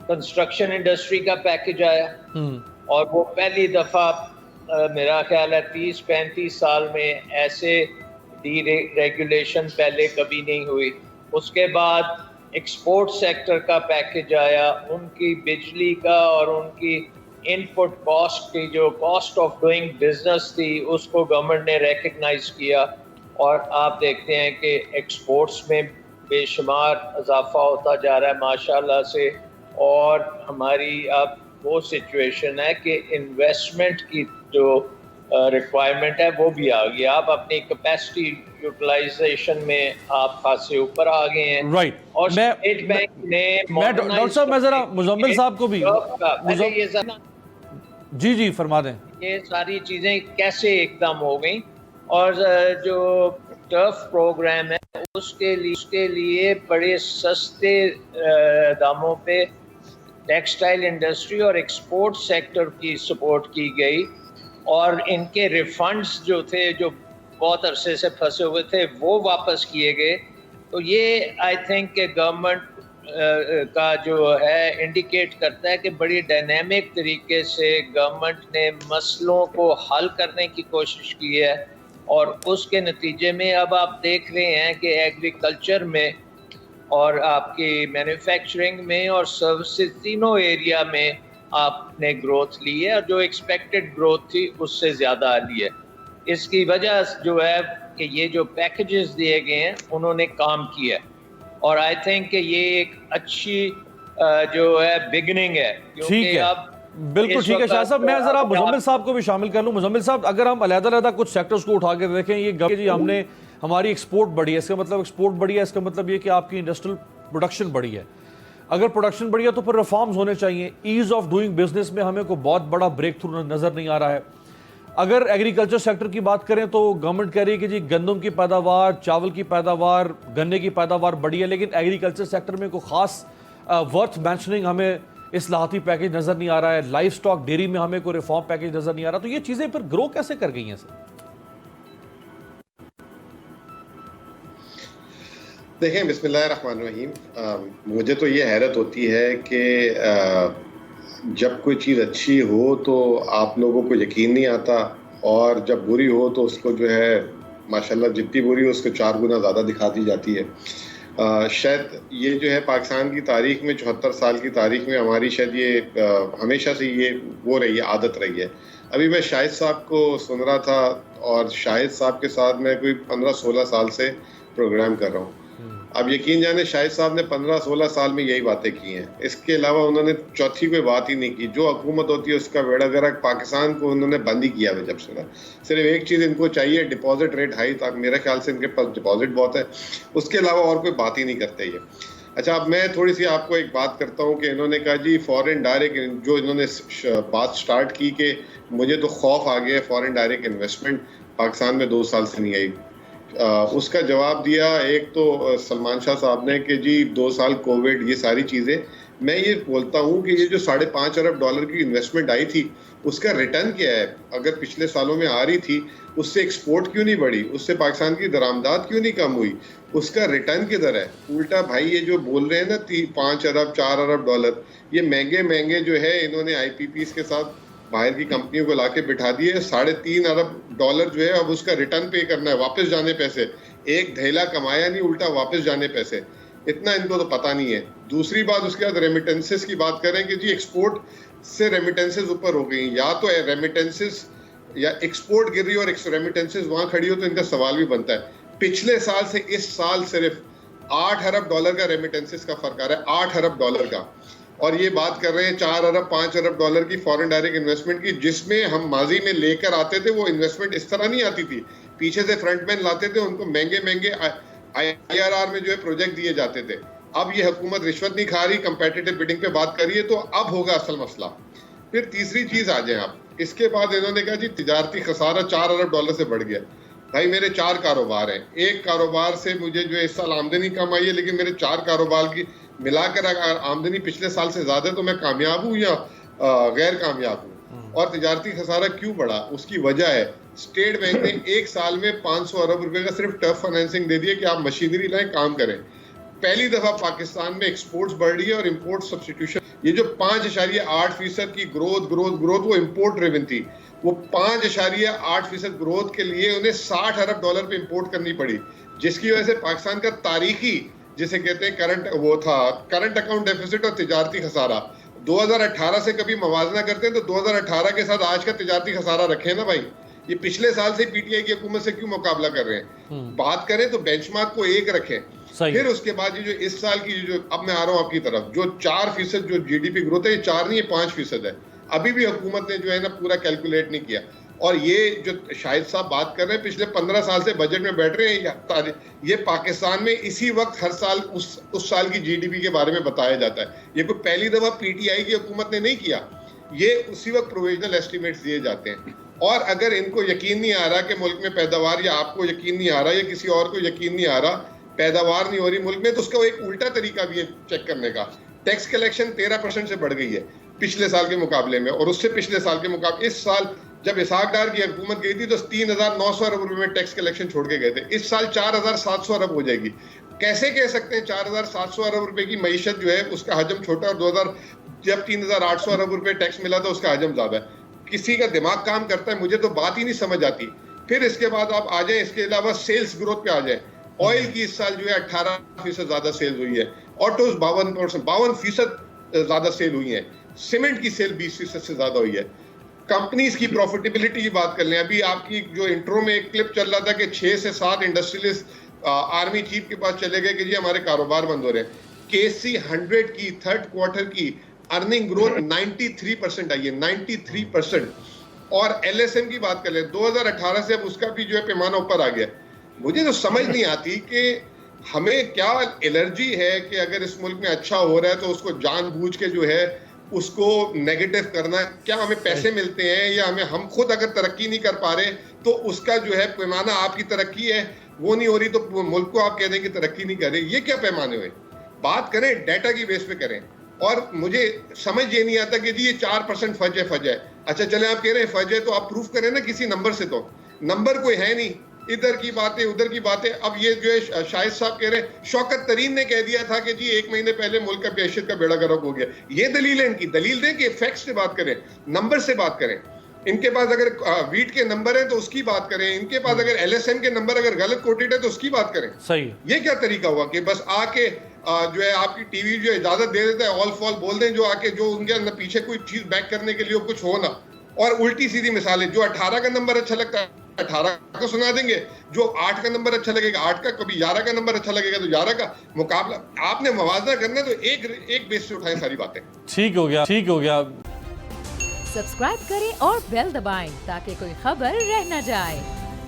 Construction industry का package आया और वो पहली दफा मेरा ख्याल है 30-35 साल में ऐसे डीरेगुलेशन पहले कभी नहीं हुई। उसके बाद एक्सपोर्ट सेक्टर का पैकेज आया, उनकी बिजली का और उनकी इनपुट कॉस्ट की जो कॉस्ट ऑफ डूइंग बिजनेस थी उसको गवर्नमेंट ने रिकग्नाइज किया और आप देखते हैं कि एक्सपोर्ट्स में बेशुमार इजाफा होता जा रहा है माशाल्लाह से। और हमारी अब वो सिचुएशन है कि इन्वेस्टमेंट की जो रिक्वायरमेंट है वो भी आ गई। आप अपनी कैपेसिटी यूटिलाइजेशन में आप खासे ऊपर आ गए हैं। राइट। और स्टेट बैंक ने डॉक्टर साहब मैं जरा मुजम्मिल साहब को भी जी फरमा दें। ये सारी चीजें कैसे एकदम हो गई और जो टर्फ प्रोग्राम है उसके लिए बड़े सस्ते दामों पे टेक्सटाइल इंडस्ट्री और एक्सपोर्ट सेक्टर की सपोर्ट की गई और इनके रिफंड्स जो थे जो बहुत अरसे से फंसे हुए थे वो वापस किए गए। तो ये आई थिंक कि गवर्नमेंट का जो है इंडिकेट करता है कि बड़ी डायनेमिक तरीके से गवर्नमेंट ने मसलों को हल करने की कोशिश की है और उसके नतीजे में अब आप देख रहे हैं कि एग्रीकल्चर में और आपकी मैन्युफैक्चरिंग में और सर्विसेज तीनों एरिया में आपने ग्रोथ ली है और जो एक्सपेक्टेड ग्रोथ थी उससे ज़्यादा ली है। इसकी वजह जो है कि ये जो पैकेजेस दिए गए हैं उन्होंने काम किया है और आई थिंक कि ये एक अच्छी जो है बिगनिंग है। ठीक है, अब बिल्कुल ठीक है शाह साहब। मैं जरा मुजम्मिल साहब को भी शामिल कर लूँ। मुजम्मिल साहब, अगर हम अलग-अलग कुछ सेक्टर्स को उठा के देखें, ये जी हमने हमारी एक्सपोर्ट बढ़ी है, इसका मतलब एक्सपोर्ट बढ़ी है, इसका मतलब ये कि आपकी इंडस्ट्रियल प्रोडक्शन बढ़ी है। अगर प्रोडक्शन बढ़ी है तो फिर रिफॉर्म्स होने चाहिए। ईज ऑफ डूइंग बिजनेस में हमें कोई बहुत बड़ा ब्रेक थ्रू नजर नहीं आ रहा है। अगर एग्रीकल्चर सेक्टर की बात करें तो गवर्नमेंट कह रही है कि जी गंदम की पैदावार, चावल की पैदावार, गन्ने की पैदावार बढ़ी है, लेकिन एग्रीकल्चर सेक्टर में कोई खास वर्थ मैंशनिंग हमें इस्लाहाती पैकेज नजर नहीं आ रहा है। लाइफ स्टॉक डेयरी में हमें कोई रिफॉर्म पैकेज नजर नहीं आ रहा। तो ये चीजें फिर ग्रो कैसे कर गई हैं सर? देखें, बिस्मिल्लाहिर्रहमानिर्रहीम, मुझे तो ये हैरत होती है कि जब कोई चीज़ अच्छी हो तो आप लोगों को यकीन नहीं आता और जब बुरी हो तो उसको जो है माशाल्लाह जितनी बुरी हो उसको 4 गुना ज़्यादा दिखा दी जाती है। शायद ये जो है पाकिस्तान की तारीख में 74 साल की तारीख में हमारी शायद ये हमेशा से ये वो रही है, आदत रही है। अभी मैं शाहिद साहब को सुन रहा था और शाहिद साहब के साथ मैं कोई 15-16 साल से प्रोग्राम कर रहा हूँ। अब यकीन जाने शाहिद साहब ने 15-16 साल में यही बातें की हैं। इसके अलावा उन्होंने चौथी कोई बात ही नहीं की। जो हुकूमत होती है उसका बेड़ा गर्क पाकिस्तान को उन्होंने बंद ही किया है जब से ना। सिर्फ एक चीज़ इनको चाहिए, डिपॉजिट रेट हाई, ताकि मेरे ख्याल से इनके पास डिपॉजिट बहुत है, उसके अलावा और कोई बात ही नहीं करते ये। अच्छा, अब मैं थोड़ी सी आपको एक बात करता हूँ कि इन्होंने कहा जी फॉरेन डायरेक्ट, जो इन्होंने बात स्टार्ट की कि मुझे तो खौफ आ गया फॉरेन डायरेक्ट इन्वेस्टमेंट पाकिस्तान में 2 साल से नहीं आई। उसका जवाब दिया एक तो सलमान शाह साहब ने कि जी 2 साल कोविड, ये सारी चीज़ें। मैं ये बोलता हूँ कि ये जो $5.5 अरब की इन्वेस्टमेंट आई थी उसका रिटर्न क्या है? अगर पिछले सालों में आ रही थी उससे एक्सपोर्ट क्यों नहीं बढ़ी, उससे पाकिस्तान की दरामदाद क्यों नहीं कम हुई, उसका रिटर्न किधर है? उल्टा भाई ये जो बोल रहे हैं ना 5 अरब $4 अरब, ये महंगे महंगे जो है इन्होंने IPPs के साथ बाहर की कंपनियों को लाके बिठा दिए। $3.5 अरब जो है अब उसका रिटर्न पे करना है, वापस जाने पैसे। एक धेला कमाया नहीं, उल्टा वापस जाने पैसे। इतना इनको तो पता नहीं है। दूसरी बात, उसके बाद रेमिटेंसेस की बात करें कि जी एक्सपोर्ट से रेमिटेंसेस ऊपर हो गई। या तो रेमिटेंसेस या एक्सपोर्ट गिर रही और रेमिटेंसेस वहां खड़ी हो, तो इनका सवाल भी बनता है। पिछले साल से इस साल सिर्फ $8 अरब का रेमिटेंसेस का फर्क आ रहा है, $8 अरब का। और ये बात कर रहे हैं $4 अरब $5 अरब की फॉरेन डायरेक्ट इन्वेस्टमेंट की, जिसमें हम माजी में लेकर आते थे वो इन्वेस्टमेंट इस तरह नहीं आती थी। पीछे से फ्रंटमैन लाते थे, उनको महंगे महंगे IRR में जो है प्रोजेक्ट दिए जाते थे। अब ये हुकूमत रिश्वत नहीं खा रही, कंपेटिटिव बिडिंग पे बात कर रही है, तो अब होगा असल मसला। फिर तीसरी चीज आ जाए आप, इसके बाद इन्होंने कहा जी तिजारती खसारा $4 अरब से बढ़ गया। भाई मेरे 4 कारोबार हैं, एक कारोबार से मुझे जो इस साल आमदनी कम आई है, लेकिन मेरे 4 कारोबार की मिलाकर अगर आमदनी पिछले साल से ज्यादा है तो मैं कामयाब हूँ या गैर कामयाब हूँ? और तिजारती खसारा क्यों बढ़ा? उसकी वजह है स्टेट बैंक ने एक साल में $500 अरब का सिर्फ टर्फ फाइनेंसिंग दे दिया कि आप मशीनरी लाएं, काम करें। पहली दफा पाकिस्तान में एक्सपोर्ट्स बढ़ रही है और इंपोर्ट सब्स्टिट्यूशन, ये जो 5.8% की ग्रोथ वो इंपोर्ट ड्रिवन थी, वो 5.8% ग्रोथ के लिए उन्हें $60 अरब पे इंपोर्ट करनी पड़ी, जिसकी वजह से पाकिस्तान का तारीखी, जिसे कहते हैं करंट अकाउंट डेफिसिट और तिजारती खसारा, 2018 से कभी मवाजना करते हैं तो 2018 के साथ आज का तिजारती खसारा रखें ना भाई। ये पिछले साल से पीटीआई की हुकूमत से क्यों मुकाबला कर रहे हैं? बात करें तो बेंचमार्क को एक रखें, फिर उसके बाद ये जो इस साल की जो, अब मैं आ रहा हूं आपकी तरफ, जो 4% जो जीडीपी ग्रोथ है, ये 4 नहीं, ये 5% है। अभी भी हुकूमत ने जो है ना पूरा कैलकुलेट नहीं किया। और ये जो शाहिद साहब बात कर रहे हैं, पिछले 15 साल से बजट में बैठ रहे हैं, ये पाकिस्तान में इसी वक्त हर साल उस साल की जीडीपी के बारे में बताया जाता है। ये कोई पहली दफा पीटीआई की हुकूमत ने नहीं किया, ये उसी वक्त प्रोविजनल एस्टिमेट्स दिए जाते हैं। और अगर इनको यकीन नहीं आ रहा कि मुल्क में पैदावार, या आपको यकीन नहीं आ रहा या किसी और को यकीन नहीं आ रहा पैदावार नहीं हो रही मुल्क में, तो उसका एक उल्टा तरीका भी है चेक करने का। टैक्स कलेक्शन 13% से बढ़ गई है पिछले साल के मुकाबले में, और उससे पिछले साल के मुकाबले इस साल जब इसहाक डार की हुकूमत गई थी तो 3,900 अरब रुपए में टैक्स कलेक्शन छोड़ के गए थे। इस साल 4,700 अरब हो जाएगी। कैसे कह सकते हैं 4,700 अरब रुपए की मईशत जो है उसका हजम छोटा, और जब 3,800 अरब रुपए टैक्स मिला था उसका हजम ज्यादा है? किसी का दिमाग काम करता है? मुझे तो बात ही नहीं समझ आती। फिर इसके बाद आप आ जाए, इसके अलावा सेल्स ग्रोथ पे आ जाए। ऑयल की इस साल जो है 18% ज्यादा सेल्स हुई है, ऑटोज 52% ज्यादा सेल हुई है, सीमेंट की सेल 20% से ज्यादा हुई है। कंपनीज की प्रॉफिटेबिलिटी की बात कर लें, अभी आपकी जो इंट्रो में एक क्लिप चल रहा था कि 6 से 7 इंडस्ट्रियलिस्ट आर्मी चीफ के पास चले गए कि जी हमारे कारोबार बंद हो रहे हैं। केसी 100 की थर्ड क्वार्टर की अर्निंग ग्रोथ 93% आई है, 93%। और एलएसएम की बात कर लें, 2018 से अब उसका भी जो है पैमाना ऊपर आ गया। मुझे तो समझ नहीं आती कि हमें क्या एलर्जी है कि अगर इस मुल्क में अच्छा हो रहा है तो उसको जानबूझ के जो है उसको नेगेटिव करना। क्या हमें पैसे मिलते हैं, या हम खुद अगर तरक्की नहीं कर पा रहे तो उसका जो है पैमाना आपकी तरक्की है वो नहीं हो रही तो मुल्क को आप कह दें कि तरक्की नहीं कर रहे? ये क्या पैमाने हुए? बात करें डेटा की बेस पे करें। और मुझे समझ ये नहीं आता कि जी ये 4% फज है। अच्छा चले आप कह रहे हैं फज है तो आप प्रूफ करें ना किसी नंबर से। तो नंबर कोई है नहीं, इधर की बातें उधर की बातें। अब ये जो है शाहिद साहब कह रहे हैं, शौकत तरीन ने कह दिया था कि जी 1 महीने पहले मुल्क का मैशत का बेड़ा गर्क हो गया। ये दलील है इनकी, दलील दें कि फैक्ट्स से बात करें, नंबर से बात करें। इनके पास अगर वीट के नंबर है तो उसकी बात करें, इनके पास अगर एलएसएम के नंबर अगर गलत कोटेड है तो उसकी बात करें। सही। ये क्या तरीका हुआ कि बस आके जो है आपकी टीवी जो इजाजत दे देता है ऑल फॉल बोल दें, जो आके जो उनके अंदर पीछे कोई चीज बैक करने के लिए कुछ हो ना। और उल्टी सीधी मिसालें, जो 18 का नंबर अच्छा लगता है 18 का सुना देंगे, जो 8 का नंबर अच्छा लगेगा 8 का, कभी 11 का नंबर अच्छा लगेगा तो 11 का। मुकाबला आपने मवाजना करना है तो एक बेस से उठाएं सारी बातें। ठीक हो गया। सब्सक्राइब करें और बेल दबाएं ताकि कोई खबर रह न जाए।